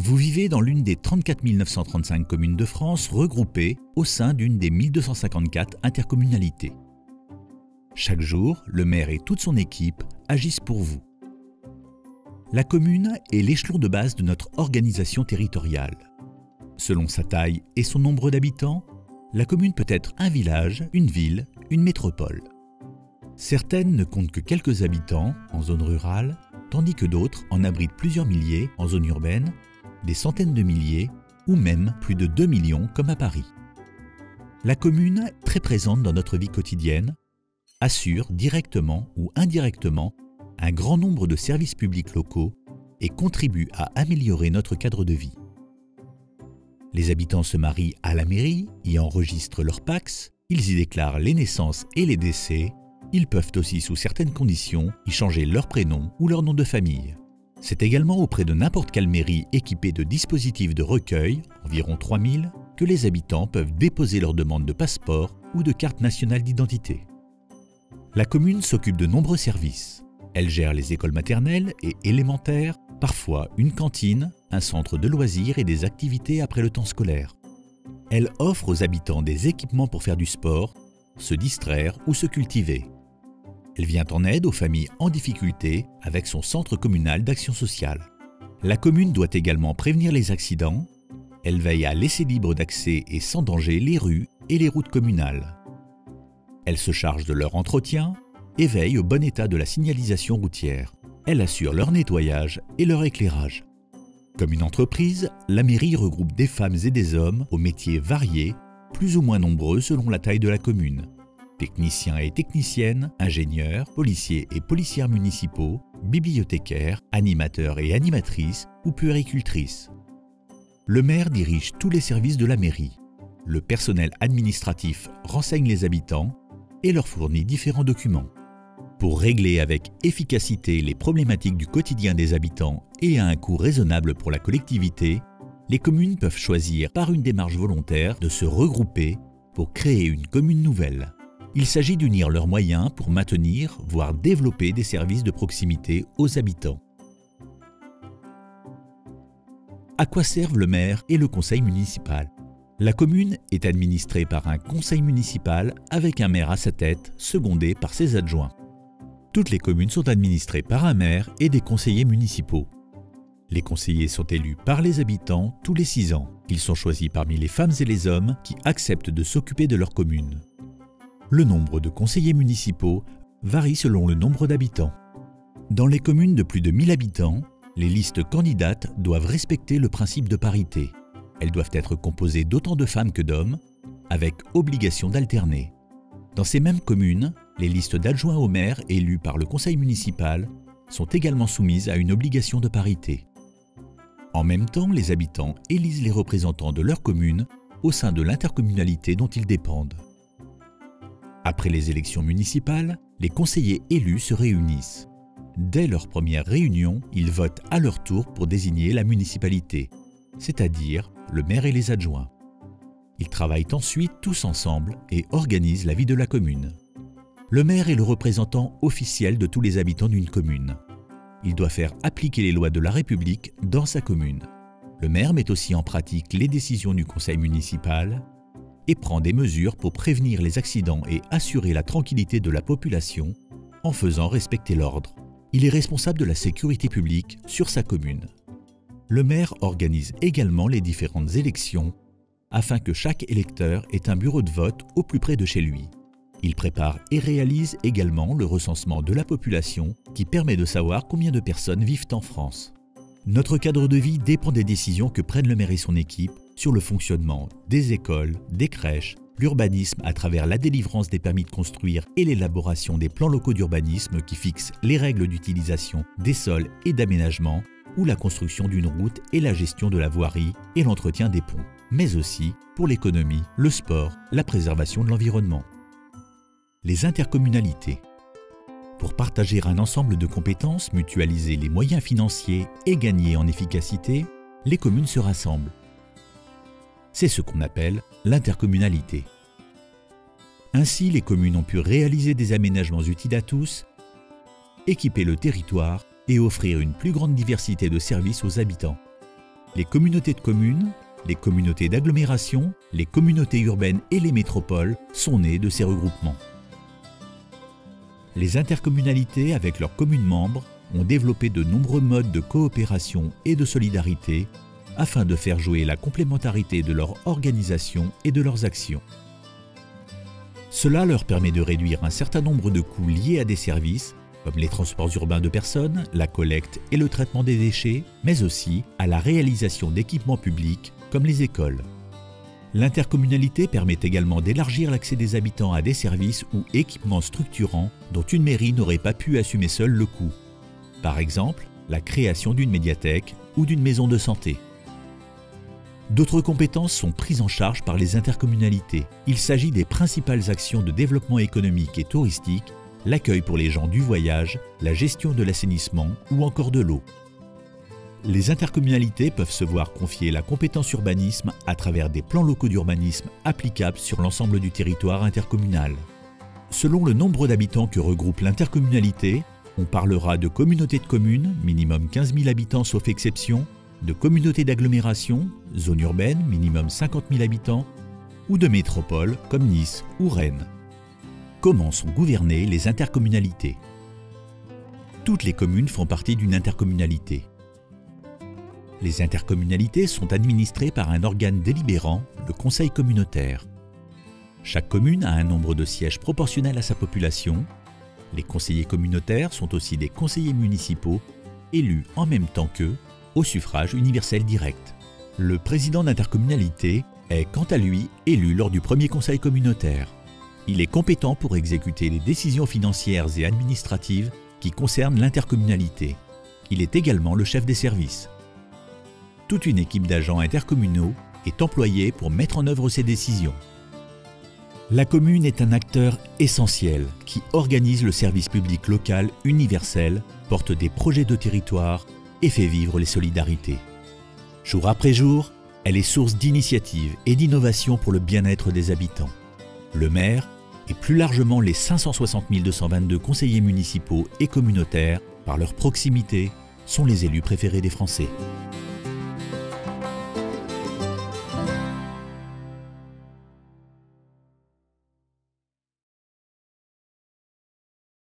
Vous vivez dans l'une des 34 935 communes de France regroupées au sein d'une des 1254 intercommunalités. Chaque jour, le maire et toute son équipe agissent pour vous. La commune est l'échelon de base de notre organisation territoriale. Selon sa taille et son nombre d'habitants, la commune peut être un village, une ville, une métropole. Certaines ne comptent que quelques habitants en zone rurale, tandis que d'autres en abritent plusieurs milliers en zone urbaine, des centaines de milliers ou même plus de 2 millions comme à Paris. La commune, très présente dans notre vie quotidienne, assure directement ou indirectement un grand nombre de services publics locaux et contribue à améliorer notre cadre de vie. Les habitants se marient à la mairie, y enregistrent leur PACS, ils y déclarent les naissances et les décès, ils peuvent aussi sous certaines conditions y changer leur prénom ou leur nom de famille. C'est également auprès de n'importe quelle mairie équipée de dispositifs de recueil, environ 3000, que les habitants peuvent déposer leur demande de passeport ou de carte nationale d'identité. La commune s'occupe de nombreux services. Elle gère les écoles maternelles et élémentaires, parfois une cantine, un centre de loisirs et des activités après le temps scolaire. Elle offre aux habitants des équipements pour faire du sport, se distraire ou se cultiver. Elle vient en aide aux familles en difficulté avec son centre communal d'action sociale. La commune doit également prévenir les accidents. Elle veille à laisser libre d'accès et sans danger les rues et les routes communales. Elle se charge de leur entretien et veille au bon état de la signalisation routière. Elle assure leur nettoyage et leur éclairage. Comme une entreprise, la mairie regroupe des femmes et des hommes aux métiers variés, plus ou moins nombreux selon la taille de la commune. Techniciens et techniciennes, ingénieurs, policiers et policières municipaux, bibliothécaires, animateurs et animatrices ou puéricultrices. Le maire dirige tous les services de la mairie. Le personnel administratif renseigne les habitants et leur fournit différents documents. Pour régler avec efficacité les problématiques du quotidien des habitants et à un coût raisonnable pour la collectivité, les communes peuvent choisir par une démarche volontaire de se regrouper pour créer une commune nouvelle. Il s'agit d'unir leurs moyens pour maintenir, voire développer des services de proximité aux habitants. À quoi servent le maire et le conseil municipal ? La commune est administrée par un conseil municipal avec un maire à sa tête, secondé par ses adjoints. Toutes les communes sont administrées par un maire et des conseillers municipaux. Les conseillers sont élus par les habitants tous les 6 ans. Ils sont choisis parmi les femmes et les hommes qui acceptent de s'occuper de leur commune. Le nombre de conseillers municipaux varie selon le nombre d'habitants. Dans les communes de plus de 1000 habitants, les listes candidates doivent respecter le principe de parité. Elles doivent être composées d'autant de femmes que d'hommes, avec obligation d'alterner. Dans ces mêmes communes, les listes d'adjoints au maire élus par le conseil municipal sont également soumises à une obligation de parité. En même temps, les habitants élisent les représentants de leur commune au sein de l'intercommunalité dont ils dépendent. Après les élections municipales, les conseillers élus se réunissent. Dès leur première réunion, ils votent à leur tour pour désigner la municipalité, c'est-à-dire le maire et les adjoints. Ils travaillent ensuite tous ensemble et organisent la vie de la commune. Le maire est le représentant officiel de tous les habitants d'une commune. Il doit faire appliquer les lois de la République dans sa commune. Le maire met aussi en pratique les décisions du conseil municipal et prend des mesures pour prévenir les accidents et assurer la tranquillité de la population en faisant respecter l'ordre. Il est responsable de la sécurité publique sur sa commune. Le maire organise également les différentes élections afin que chaque électeur ait un bureau de vote au plus près de chez lui. Il prépare et réalise également le recensement de la population qui permet de savoir combien de personnes vivent en France. Notre cadre de vie dépend des décisions que prennent le maire et son équipe sur le fonctionnement des écoles, des crèches, l'urbanisme à travers la délivrance des permis de construire et l'élaboration des plans locaux d'urbanisme qui fixent les règles d'utilisation des sols et d'aménagement, ou la construction d'une route et la gestion de la voirie et l'entretien des ponts, mais aussi pour l'économie, le sport, la préservation de l'environnement. Les intercommunalités. Pour partager un ensemble de compétences, mutualiser les moyens financiers et gagner en efficacité, les communes se rassemblent. C'est ce qu'on appelle l'intercommunalité. Ainsi, les communes ont pu réaliser des aménagements utiles à tous, équiper le territoire et offrir une plus grande diversité de services aux habitants. les communautés de communes, les communautés d'agglomération, les communautés urbaines et les métropoles sont nées de ces regroupements. Les intercommunalités, avec leurs communes membres, ont développé de nombreux modes de coopération et de solidarité afin de faire jouer la complémentarité de leur organisation et de leurs actions. Cela leur permet de réduire un certain nombre de coûts liés à des services comme les transports urbains de personnes, la collecte et le traitement des déchets, mais aussi à la réalisation d'équipements publics comme les écoles. L'intercommunalité permet également d'élargir l'accès des habitants à des services ou équipements structurants dont une mairie n'aurait pas pu assumer seule le coût. Par exemple, la création d'une médiathèque ou d'une maison de santé. D'autres compétences sont prises en charge par les intercommunalités. Il s'agit des principales actions de développement économique et touristique, l'accueil pour les gens du voyage, la gestion de l'assainissement ou encore de l'eau. Les intercommunalités peuvent se voir confier la compétence urbanisme à travers des plans locaux d'urbanisme applicables sur l'ensemble du territoire intercommunal. Selon le nombre d'habitants que regroupe l'intercommunalité, on parlera de communauté de communes, minimum 15 000 habitants sauf exception, de communauté d'agglomération, zone urbaine, minimum 50 000 habitants, ou de métropole comme Nice ou Rennes. Comment sont gouvernées les intercommunalités? Toutes les communes font partie d'une intercommunalité. Les intercommunalités sont administrées par un organe délibérant, le conseil communautaire. Chaque commune a un nombre de sièges proportionnel à sa population. Les conseillers communautaires sont aussi des conseillers municipaux, élus en même temps qu'eux, au suffrage universel direct. Le président d'intercommunalité est quant à lui élu lors du premier conseil communautaire. Il est compétent pour exécuter les décisions financières et administratives qui concernent l'intercommunalité. Il est également le chef des services. Toute une équipe d'agents intercommunaux est employée pour mettre en œuvre ces décisions. La commune est un acteur essentiel qui organise le service public local universel, porte des projets de territoire et fait vivre les solidarités. Jour après jour, elle est source d'initiatives et d'innovations pour le bien-être des habitants. Le maire et plus largement les 560 222 conseillers municipaux et communautaires, par leur proximité, sont les élus préférés des Français.